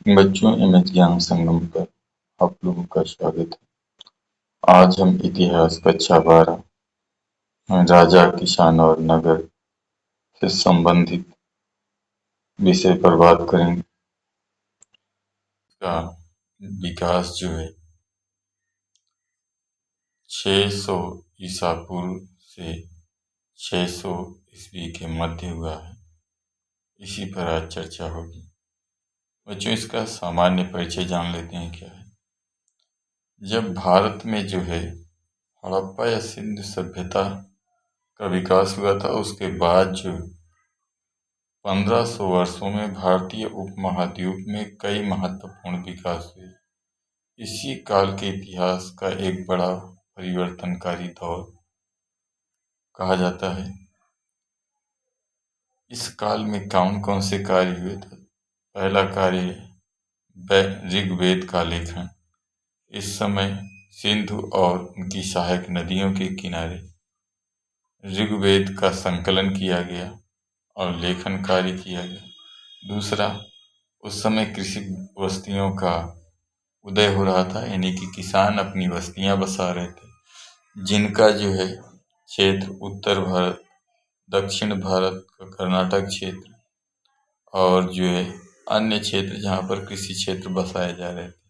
बच्चों, एमएच ज्ञान संगम पर आप लोगों का स्वागत है। आज हम इतिहास कक्षा 12 राजा, किसान और नगर से संबंधित विषय पर बात करेंगे। का विकास जो है 600 ईसा पूर्व से 600 ईस्वी के मध्य हुआ है। इसी पर आज चर्चा होगी। बच्चों, इसका सामान्य परिचय जान लेते हैं क्या है। जब भारत में जो है हड़प्पा या सिंधु सभ्यता का विकास हुआ था, उसके बाद जो 1500 वर्षों में भारतीय उपमहाद्वीप में कई महत्वपूर्ण विकास हुए। इसी काल के इतिहास का एक बड़ा परिवर्तनकारी दौर कहा जाता है। इस काल में कौन कौन से कार्य हुए थे। पहला कार्य ऋग्वेद का लेखन। इस समय सिंधु और उनकी सहायक नदियों के किनारे ऋग्वेद का संकलन किया गया और लेखन कार्य किया गया। दूसरा, उस समय कृषि बस्तियों का उदय हो रहा था, यानी कि किसान अपनी बस्तियां बसा रहे थे, जिनका जो है क्षेत्र उत्तर भारत, दक्षिण भारत का कर्नाटक क्षेत्र और जो है अन्य क्षेत्र जहाँ पर कृषि क्षेत्र बसाए जा रहे थे।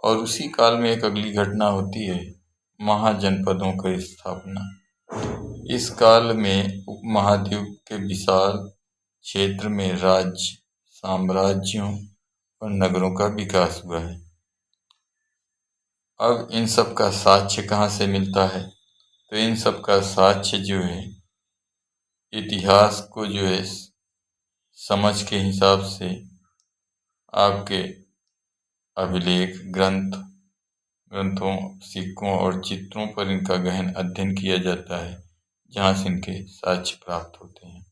और उसी काल में एक अगली घटना होती है, महाजनपदों की स्थापना। इस काल में उपमहाद्वीप के विशाल क्षेत्र में राज्य, साम्राज्यों और नगरों का विकास हुआ है। अब इन सब का साक्ष्य कहाँ से मिलता है, तो इन सब का साक्ष्य जो है इतिहास को जो है समझ के हिसाब से आपके अभिलेख, ग्रंथों, सिक्कों और चित्रों पर इनका गहन अध्ययन किया जाता है, जहाँ से इनके साक्ष्य प्राप्त होते हैं।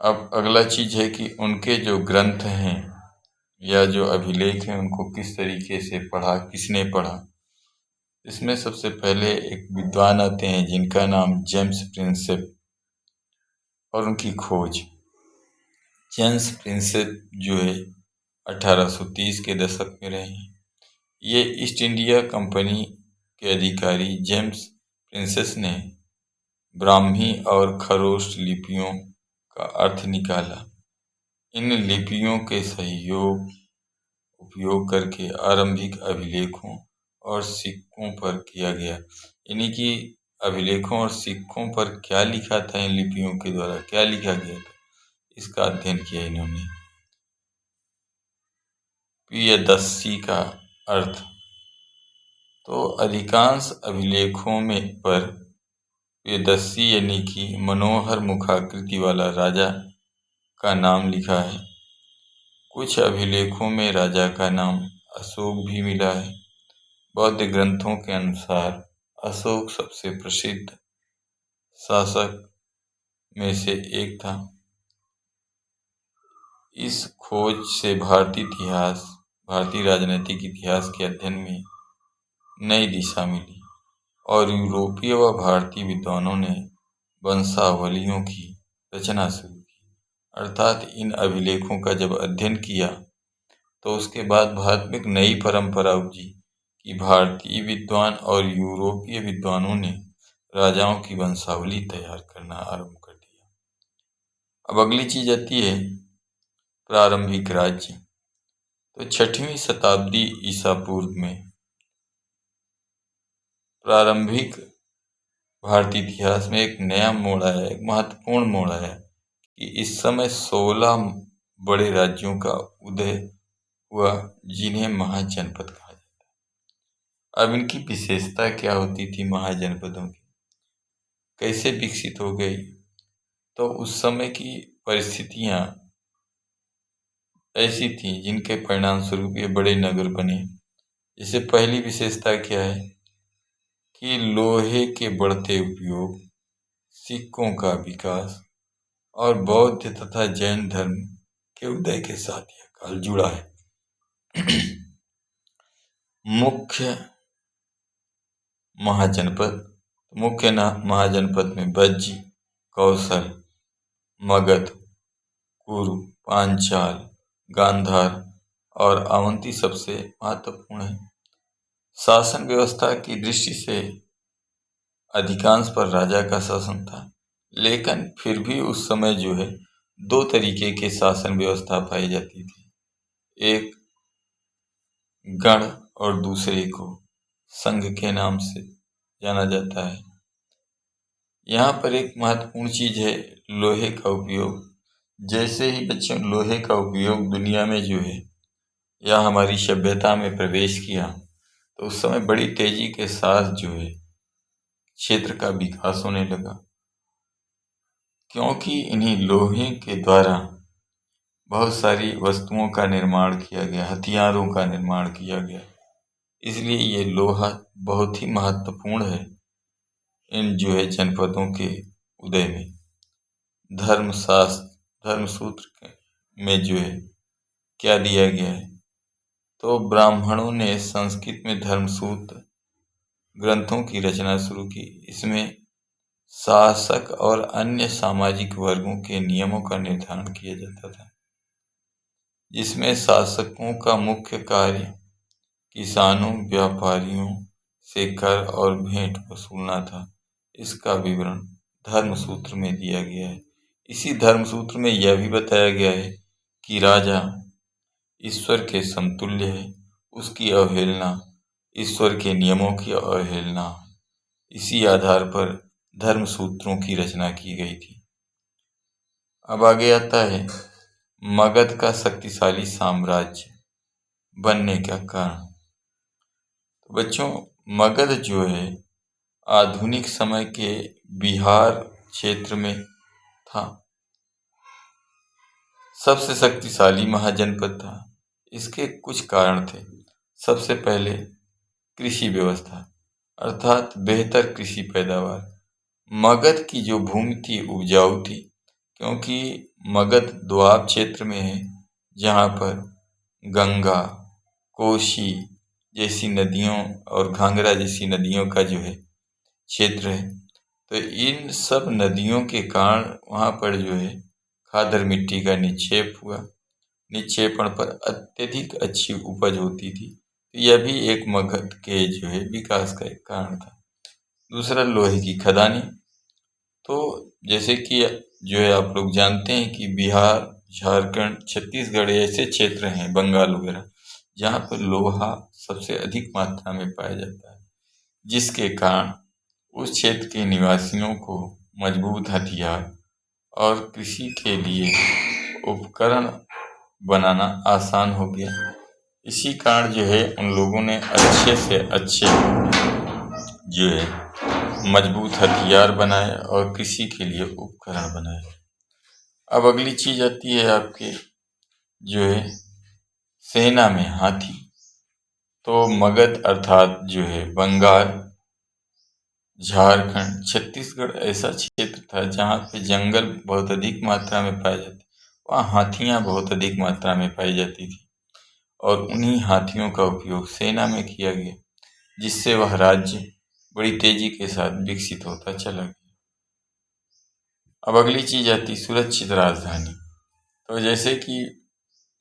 अब अगला चीज है कि उनके जो ग्रंथ हैं या जो अभिलेख हैं, उनको किस तरीके से पढ़ा, किसने पढ़ा। इसमें सबसे पहले एक विद्वान आते हैं जिनका नाम जेम्स प्रिंसेप, और उनकी खोज। जेम्स प्रिंसेप जो है 1830 के दशक में रहे हैं। ये ईस्ट इंडिया कंपनी के अधिकारी जेम्स प्रिंसेस ने ब्राह्मी और खरोष्ट लिपियों का अर्थ निकाला। इन लिपियों के उपयोग करके आरंभिक अभिलेखों और सिक्कों पर किया गया, यानी कि अभिलेखों और सिक्कों पर क्या लिखा था, इन लिपियों के द्वारा क्या लिखा गया था, इसका अध्ययन किया इन्होंने। प्रियदर्शी का अर्थ, तो अधिकांश अभिलेखों में पर प्रियदर्शी यानी कि मनोहर मुखाकृति वाला राजा का नाम लिखा है। कुछ अभिलेखों में राजा का नाम अशोक भी मिला है। बौद्ध ग्रंथों के अनुसार अशोक सबसे प्रसिद्ध शासक में से एक था। इस खोज से भारतीय राजनीतिक इतिहास के अध्ययन में नई दिशा मिली और यूरोपीय व भारतीय विद्वानों ने वंशावलियों की रचना शुरू की। अर्थात इन अभिलेखों का जब अध्ययन किया तो उसके बाद भारत में एक नई परंपरा उपजी कि भारतीय विद्वान और यूरोपीय विद्वानों ने राजाओं की वंशावली तैयार करना आरंभ कर दिया। अब अगली चीज आती है प्रारंभिक राज्य। तो 6वीं शताब्दी ईसा पूर्व में प्रारंभिक भारतीय इतिहास में एक नया मोड़ आया, एक महत्वपूर्ण मोड़ आया कि इस समय 16 बड़े राज्यों का उदय हुआ, जिन्हें महाजनपद कहा जाता है। अब इनकी विशेषता क्या होती थी, महाजनपदों की कैसे विकसित हो गई, तो उस समय की परिस्थितियां ऐसी थी जिनके परिणाम स्वरूप ये बड़े नगर बने। जैसे पहली विशेषता क्या है कि लोहे के बढ़ते उपयोग, सिक्कों का विकास और बौद्ध तथा जैन धर्म के उदय के साथ यह काल जुड़ा है। मुख्य महाजनपद में बज्जी, कौशल, मगध, कुरु, पांचाल, गांधार और अवंती सबसे महत्वपूर्ण है। शासन व्यवस्था की दृष्टि से अधिकांश पर राजा का शासन था, लेकिन फिर भी उस समय जो है दो तरीके के शासन व्यवस्था पाई जाती थी। एक गण और दूसरे को संघ के नाम से जाना जाता है। यहाँ पर एक महत्वपूर्ण चीज है लोहे का उपयोग। जैसे ही बच्चों लोहे का उपयोग दुनिया में जो है या हमारी सभ्यता में प्रवेश किया, तो उस समय बड़ी तेजी के साथ जो है क्षेत्र का विकास होने लगा, क्योंकि इन्हीं लोहे के द्वारा बहुत सारी वस्तुओं का निर्माण किया गया, हथियारों का निर्माण किया गया। इसलिए ये लोहा बहुत ही महत्वपूर्ण है इन जो है जनपदों के उदय में। धर्मशास्त्र धर्मसूत्र में जो है क्या दिया गया है, तो ब्राह्मणों ने संस्कृत में धर्मसूत्र ग्रंथों की रचना शुरू की। इसमें शासक और अन्य सामाजिक वर्गों के नियमों का निर्धारण किया जाता था, जिसमें शासकों का मुख्य कार्य किसानों व्यापारियों से कर और भेंट वसूलना था। इसका विवरण धर्मसूत्र में दिया गया है। इसी धर्मसूत्र में यह भी बताया गया है कि राजा ईश्वर के समतुल्य है, उसकी अवहेलना ईश्वर के नियमों की अवहेलना। इसी आधार पर धर्मसूत्रों की रचना की गई थी। अब आगे आता है मगध का शक्तिशाली साम्राज्य बनने का कारण। तो बच्चों, मगध जो है आधुनिक समय के बिहार क्षेत्र में था। सबसे शक्तिशाली महाजनपद था। इसके कुछ कारण थे। सबसे पहले कृषि व्यवस्था, अर्थात बेहतर कृषि पैदावार। मगध की जो भूमि थी उपजाऊ थी, क्योंकि मगध दोआब क्षेत्र में है, जहाँ पर गंगा, कोसी जैसी नदियों और घाघरा जैसी नदियों का जो है क्षेत्र है। तो इन सब नदियों के कारण वहाँ पर जो है खादर मिट्टी का निक्षेप हुआ। निक्षेपण पर अत्यधिक अच्छी उपज होती थी। यह भी एक मगध के जो है विकास का एक कारण था। दूसरा, लोहे की खदानें। तो जैसे कि जो है आप लोग जानते हैं कि बिहार, झारखंड, छत्तीसगढ़ ऐसे क्षेत्र हैं, बंगाल वगैरह, जहाँ पर लोहा सबसे अधिक मात्रा में पाया जाता है, जिसके कारण उस क्षेत्र के निवासियों को मजबूत हथियार और कृषि के लिए उपकरण बनाना आसान हो गया। इसी कारण जो है उन लोगों ने अच्छे से अच्छे जो है मजबूत हथियार बनाए और कृषि के लिए उपकरण बनाए। अब अगली चीज आती है आपके जो है सेना में हाथी। तो मगध अर्थात जो है बंगाल, झारखंड, छत्तीसगढ़ ऐसा क्षेत्र था जहाँ पे जंगल बहुत अधिक मात्रा में पाए जाते, वहाँ हाथियाँ बहुत अधिक मात्रा में पाई जाती थी और उन्हीं हाथियों का उपयोग सेना में किया गया, जिससे वह राज्य बड़ी तेजी के साथ विकसित होता चला गया। अब अगली चीज आती सुरक्षित राजधानी। तो जैसे कि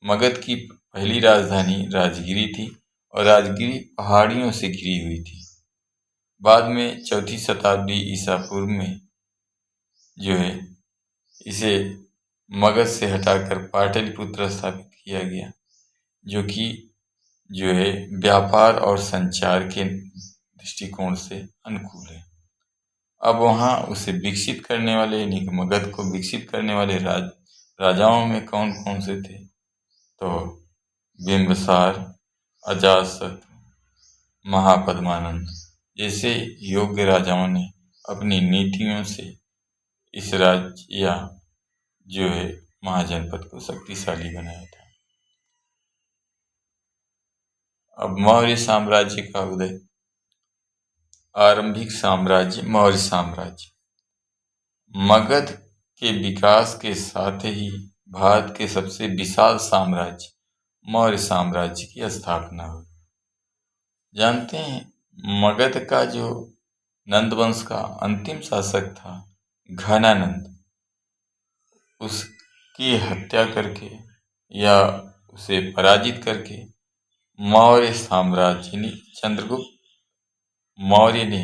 मगध की पहली राजधानी राजगिरी थी और राजगिरी पहाड़ियों से घिरी हुई थी। बाद में चौथी शताब्दी ईसा पूर्व में जो है इसे मगध से हटाकर पाटलिपुत्र स्थापित किया गया, जो कि जो है व्यापार और संचार के दृष्टिकोण से अनुकूल है। अब वहाँ उसे विकसित करने वाले, यानी कि मगध को विकसित करने वाले राजाओं में कौन कौन से थे, तो बिंबिसार, अजातशत्रु, महापद्मानंद जैसे योग्य राजाओं ने अपनी नीतियों से इस राज्य या जो है महाजनपद को शक्तिशाली बनाया था। अब मौर्य साम्राज्य का उदय। आरंभिक साम्राज्य मौर्य साम्राज्य। मगध के विकास के साथ ही भारत के सबसे विशाल साम्राज्य मौर्य साम्राज्य की स्थापना हुई। जानते हैं मगध का जो नंद वंश का अंतिम शासक था घनानंद, उसकी हत्या करके या उसे पराजित करके मौर्य साम्राज्य यानी चंद्रगुप्त मौर्य ने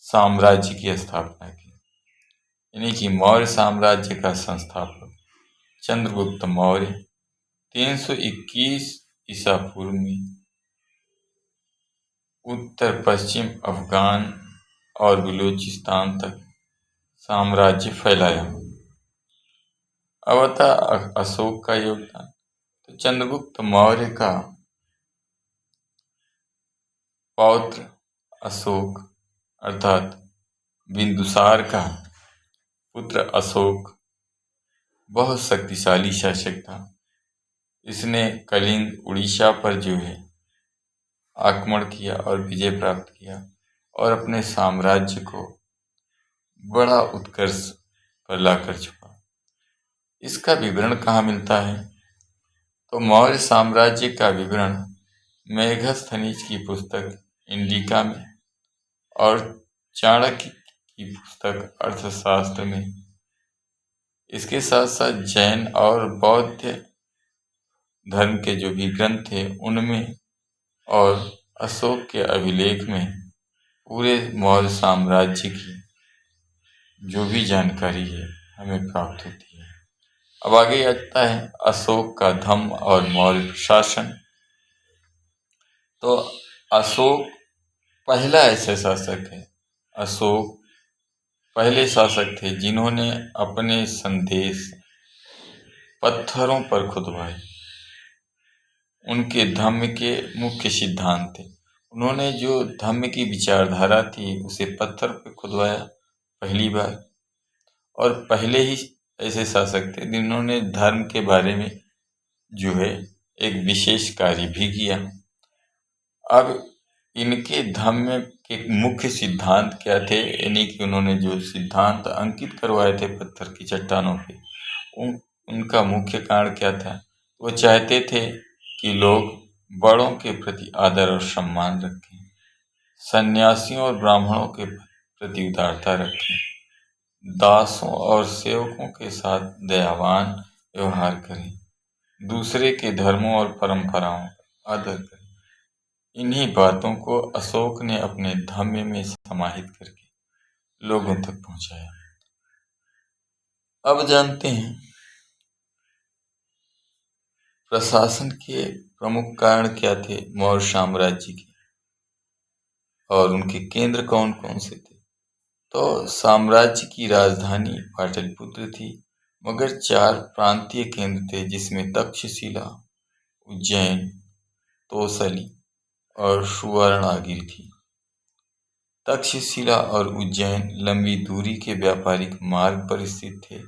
साम्राज्य की स्थापना की। यानी कि मौर्य साम्राज्य का संस्थापक चंद्रगुप्त मौर्य 321 ईसा पूर्व में उत्तर पश्चिम अफगान और बलूचिस्तान तक साम्राज्य फैलाया। अब आता अशोक का योगदान। तो चंद्रगुप्त मौर्य का पौत्र अशोक अर्थात बिंदुसार का पुत्र अशोक बहुत शक्तिशाली शासक था। इसने कलिंग उड़ीसा पर जो है आक्रमण किया और विजय प्राप्त किया और अपने साम्राज्य को बड़ा उत्कर्ष पर लाकर छोड़ा। इसका विवरण कहाँ मिलता है? तो मौर्य साम्राज्य का विवरण मेघस्थनीज की पुस्तक इंडिका में और चाणक्य की पुस्तक अर्थशास्त्र में, इसके साथ साथ जैन और बौद्ध धर्म के जो भी ग्रंथ थे उनमें और अशोक के अभिलेख में पूरे मौर्य साम्राज्य की जो भी जानकारी है हमें प्राप्त होती है। अब आगे आता है अशोक का धम्म और मौर्य प्रशासन। तो अशोक पहला ऐसा शासक है, अशोक पहले शासक थे जिन्होंने अपने संदेश पत्थरों पर खुदवाए। उनके धम्म के मुख्य सिद्धांत थे। उन्होंने जो धम्म की विचारधारा थी उसे पत्थर पर खुदवाया पहली बार, और पहले ही ऐसे शासक थे जिन्होंने धर्म के बारे में जो है एक विशेष कार्य भी किया। अब इनके धम्म के मुख्य सिद्धांत क्या थे? यानी कि उन्होंने जो सिद्धांत अंकित करवाए थे पत्थर की चट्टानों पे, उनका मुख्य कारण क्या था? वो चाहते थे कि लोग बड़ों के प्रति आदर और सम्मान रखें, सन्यासियों और ब्राह्मणों के प्रति उदारता रखें, दासों और सेवकों के साथ दयावान व्यवहार करें, दूसरे के धर्मों और परंपराओं का आदर करें। इन्हीं बातों को अशोक ने अपने धम्म में समाहित करके लोगों तक पहुंचाया। अब जानते हैं प्रशासन के प्रमुख कारण क्या थे मौर्य साम्राज्य के, और उनके केंद्र कौन कौन से थे। तो साम्राज्य की राजधानी पाटलिपुत्र थी, मगर 4 प्रांतीय केंद्र थे जिसमें तक्षशिला, उज्जैन, तोसली और सुवर्णगिरि थी। तक्षशिला और उज्जैन लंबी दूरी के व्यापारिक मार्ग पर स्थित थे,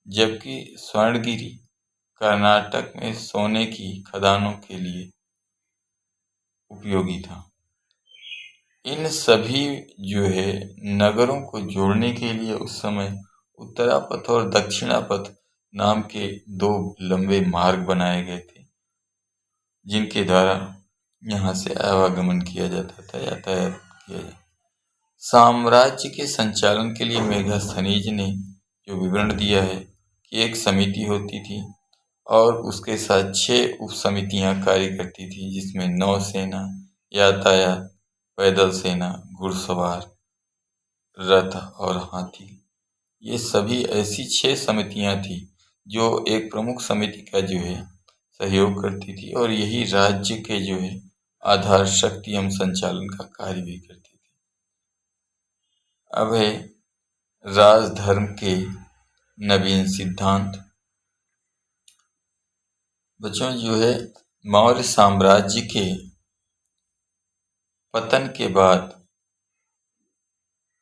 जबकि स्वर्णगिरि कर्नाटक में सोने की खदानों के लिए उपयोगी था। इन सभी जो है नगरों को जोड़ने के लिए उस समय उत्तरापथ और दक्षिणापथ नाम के 2 लंबे मार्ग बनाए गए थे, जिनके द्वारा यहाँ से आवागमन किया जाता था, यातायात किया जाता। साम्राज्य के संचालन के लिए मेघस्थनीज ने जो विवरण दिया है कि एक समिति होती थी और उसके साथ 6 उप समितियाँ कार्य करती थी, जिसमें नौसेना, यातायात, पैदल सेना, घुड़सवार, रथ और हाथी, ये सभी ऐसी 6 समितियाँ थी जो एक प्रमुख समिति का जो है सहयोग करती थी, और यही राज्य के जो है आधार शक्ति एवं संचालन का कार्य भी करती थी। अब है राजधर्म के नवीन सिद्धांत। बच्चों जो है मौर्य साम्राज्य के पतन के बाद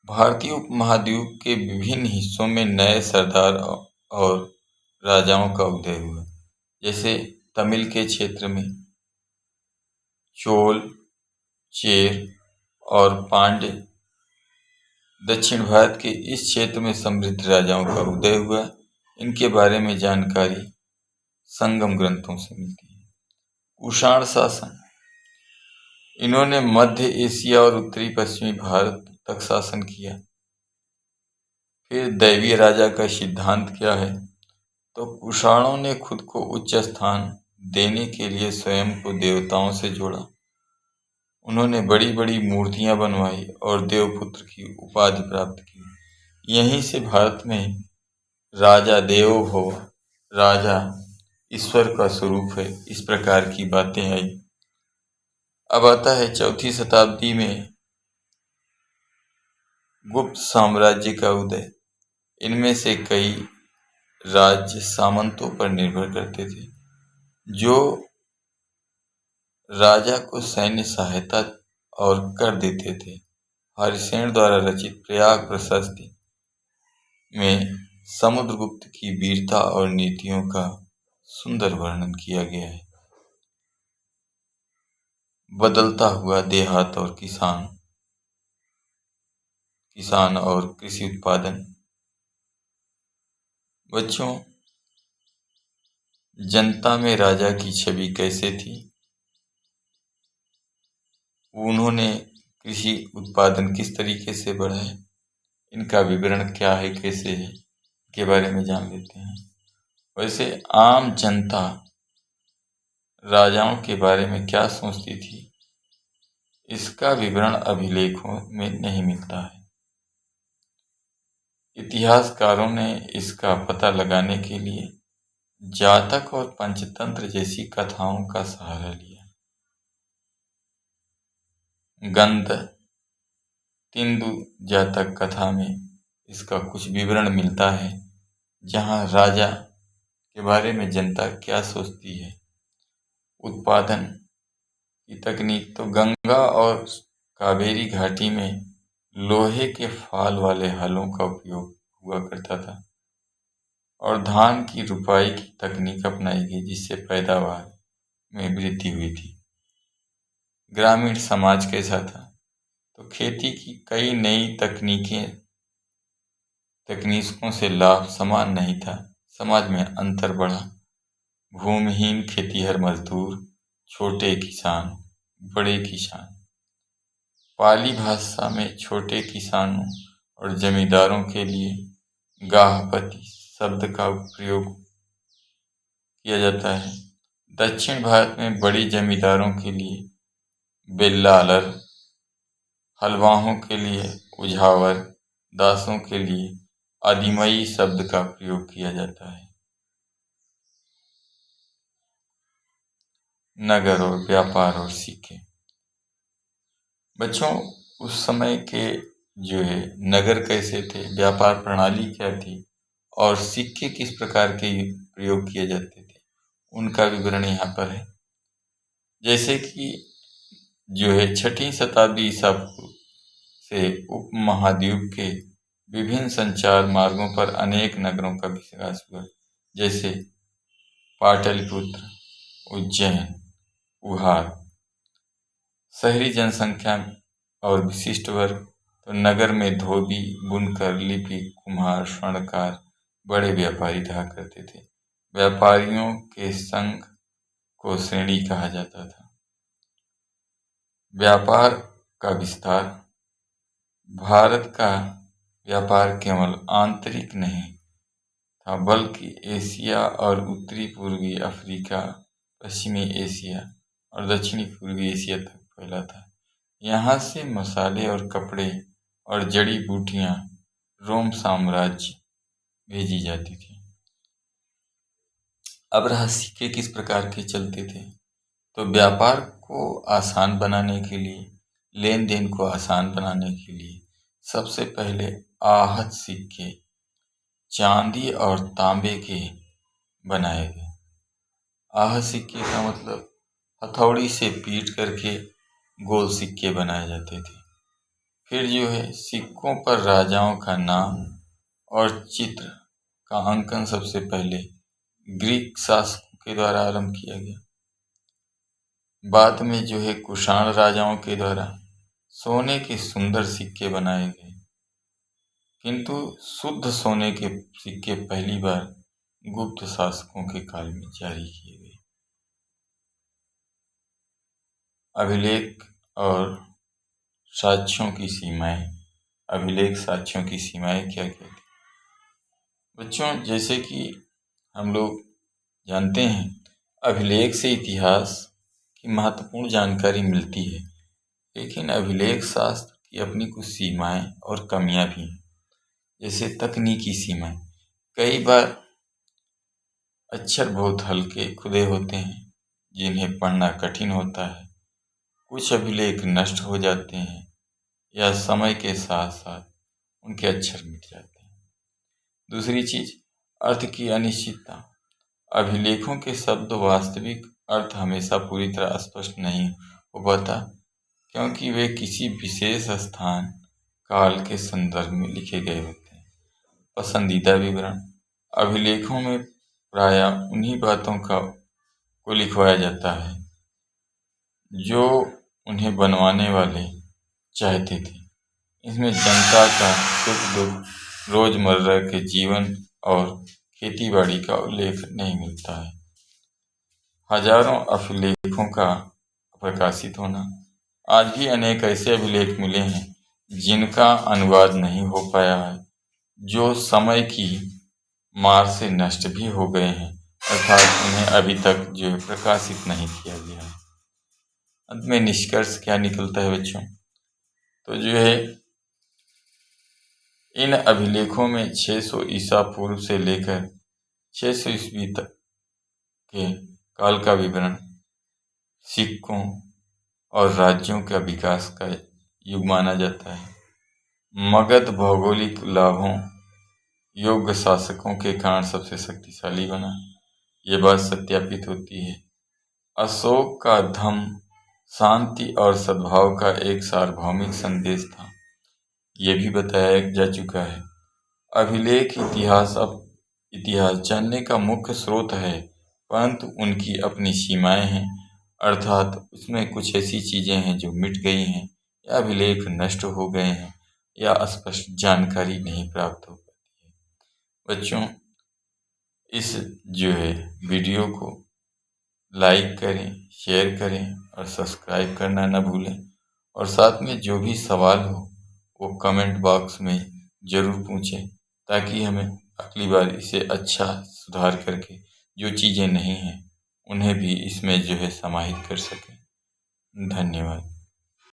भारतीय उपमहाद्वीप के विभिन्न हिस्सों में नए सरदार और राजाओं का उदय हुआ। जैसे तमिल के क्षेत्र में चोल, चेर और पांड्य, दक्षिण भारत के इस क्षेत्र में समृद्ध राजाओं का उदय हुआ। इनके बारे में जानकारी संगम ग्रंथों से मिलती है। कुषाण शासन, इन्होंने मध्य एशिया और उत्तरी पश्चिमी भारत तक शासन किया। फिर दैवीय राजा का सिद्धांत क्या है? तो कुषाणों ने खुद को उच्च स्थान देने के लिए स्वयं को देवताओं से जोड़ा। उन्होंने बड़ी बड़ी मूर्तियां बनवाई और देवपुत्र की उपाधि प्राप्त की। यहीं से भारत में राजा देवो भव, राजा ईश्वर का स्वरूप है, इस प्रकार की बातें आई। अब आता है 4वीं शताब्दी में गुप्त साम्राज्य का उदय। इनमें से कई राज्य सामंतों पर निर्भर करते थे, जो राजा को सैन्य सहायता और कर देते थे। हरिसेन द्वारा रचित प्रयाग प्रशस्ति में समुद्रगुप्त की वीरता और नीतियों का सुंदर वर्णन किया गया है। बदलता हुआ देहात और किसान और कृषि उत्पादन। बच्चों, जनता में राजा की छवि कैसे थी, उन्होंने कृषि उत्पादन किस तरीके से बढ़ाया, इनका विवरण क्या है, कैसे है, के बारे में जान लेते हैं। वैसे आम जनता राजाओं के बारे में क्या सोचती थी, इसका विवरण अभिलेखों में नहीं मिलता है। इतिहासकारों ने इसका पता लगाने के लिए जातक और पंचतंत्र जैसी कथाओं का सहारा लिया। गंध तिंदु जातक कथा में इसका कुछ विवरण मिलता है, जहाँ राजा के बारे में जनता क्या सोचती है। उत्पादन की तकनीक तो गंगा और कावेरी घाटी में लोहे के फाल वाले हलों का उपयोग हुआ करता था और धान की रुपाई की तकनीक अपनाई गई, जिससे पैदावार में वृद्धि हुई थी। ग्रामीण समाज कैसा था, तो खेती की कई नई तकनीकों से लाभ समान नहीं था। समाज में अंतर बढ़ा। भूमिहीन खेतीहर मजदूर, छोटे किसान, बड़े किसान। पाली भाषा में छोटे किसानों और जमींदारों के लिए गाहपति शब्द का प्रयोग किया जाता है। दक्षिण भारत में बड़ी जमींदारों के लिए बेल्लालर, हलवाहों के लिए उझावर, दासों के लिए आदिमयी शब्द का प्रयोग किया जाता है। नगर और व्यापार और सिक्के। बच्चों, उस समय के जो है नगर कैसे थे, व्यापार प्रणाली क्या थी और सिक्के किस प्रकार के प्रयोग किए जाते थे, उनका विवरण यहाँ पर है। जैसे कि जो है 6वीं शताब्दी ईसा पूर्व से उपमहाद्वीप के विभिन्न संचार मार्गों पर अनेक नगरों का विकास हुआ, जैसे पाटलिपुत्र, उज्जैन, उहार। शहरी जनसंख्या और विशिष्ट वर्ग, तो नगर में धोबी, बुनकर, लिपिक, कुम्हार, स्वर्णकार, बड़े व्यापारी रहा करते थे। व्यापारियों के संघ को श्रेणी कहा जाता था। व्यापार का विस्तार। भारत का व्यापार केवल आंतरिक नहीं था, बल्कि एशिया और उत्तरी पूर्वी अफ्रीका, पश्चिमी एशिया और दक्षिणी पूर्वी एशिया तक फैला था। यहाँ से मसाले और कपड़े और जड़ी बूटियाँ रोम साम्राज्य भेजी जाती थी। अब रहा सिक्के किस प्रकार के चलते थे, तो व्यापार को आसान बनाने के लिए, लेन देन को आसान बनाने के लिए सबसे पहले आहत सिक्के चांदी और तांबे के बनाए गए। आहत सिक्के का मतलब हथौड़ी से पीट करके गोल सिक्के बनाए जाते थे। फिर जो है सिक्कों पर राजाओं का नाम और चित्र का अंकन सबसे पहले ग्रीक शासकों के द्वारा आरंभ किया गया। बाद में जो है कुषाण राजाओं के द्वारा सोने के सुंदर सिक्के बनाए गए, किंतु शुद्ध सोने के सिक्के पहली बार गुप्त शासकों के काल में जारी किए गए। अभिलेख और साक्ष्यों की सीमाएं। अभिलेख साक्ष्यों की सीमाएं क्या क्या थी? बच्चों, जैसे कि हम लोग जानते हैं, अभिलेख से इतिहास की महत्वपूर्ण जानकारी मिलती है, लेकिन अभिलेख शास्त्र की अपनी कुछ सीमाएं और कमियां भी हैं। जैसे तकनीकी सीमाएं, कई बार अक्षर बहुत हल्के खुदे होते हैं जिन्हें पढ़ना कठिन होता है। कुछ अभिलेख नष्ट हो जाते हैं या समय के साथ साथ उनके अक्षर मिट जाते हैं। दूसरी चीज, अर्थ की अनिश्चितता। अभिलेखों के शब्द वास्तविक अर्थ हमेशा पूरी तरह स्पष्ट नहीं हो पाता, क्योंकि वे किसी विशेष स्थान काल के संदर्भ में लिखे गए होते हैं। पसंदीदा विवरण, अभिलेखों में प्रायः उन्हीं बातों को लिखवाया जाता है जो उन्हें बनवाने वाले चाहते थे। इसमें जनता का सुख दुख, रोजमर्रा के जीवन और खेतीबाड़ी का उल्लेख नहीं मिलता है। हजारों अभिलेखों का प्रकाशित होना, आज भी अनेक ऐसे अभिलेख मिले हैं जिनका अनुवाद नहीं हो पाया है, जो समय की मार से नष्ट भी हो गए हैं, अर्थात उन्हें अभी तक जो है प्रकाशित नहीं किया गया है। अंत में निष्कर्ष क्या निकलता है बच्चों? तो जो है इन अभिलेखों में 600 ईसा पूर्व से लेकर 600 ईस्वी तक के काल का विवरण, सिक्कों और राज्यों का विकास का युग माना जाता है। मगध भौगोलिक लाभों, योग्य शासकों के कारण सबसे शक्तिशाली बना, ये बात सत्यापित होती है। अशोक का धम्म शांति और सद्भाव का एक सार्वभौमिक संदेश था, ये भी बताया जा चुका है। अभिलेख इतिहास जानने का मुख्य स्रोत है, परंतु उनकी अपनी सीमाएं हैं, अर्थात उसमें कुछ ऐसी चीजें हैं जो मिट गई हैं या अभिलेख नष्ट हो गए हैं या स्पष्ट जानकारी नहीं प्राप्त हो पाती है। बच्चों, इस जो है वीडियो को लाइक करें, शेयर करें और सब्सक्राइब करना न भूलें, और साथ में जो भी सवाल हो वो कमेंट बॉक्स में ज़रूर पूछें, ताकि हमें अगली बार इसे अच्छा सुधार करके जो चीज़ें नहीं हैं उन्हें भी इसमें जो है समाहित कर सकें। धन्यवाद।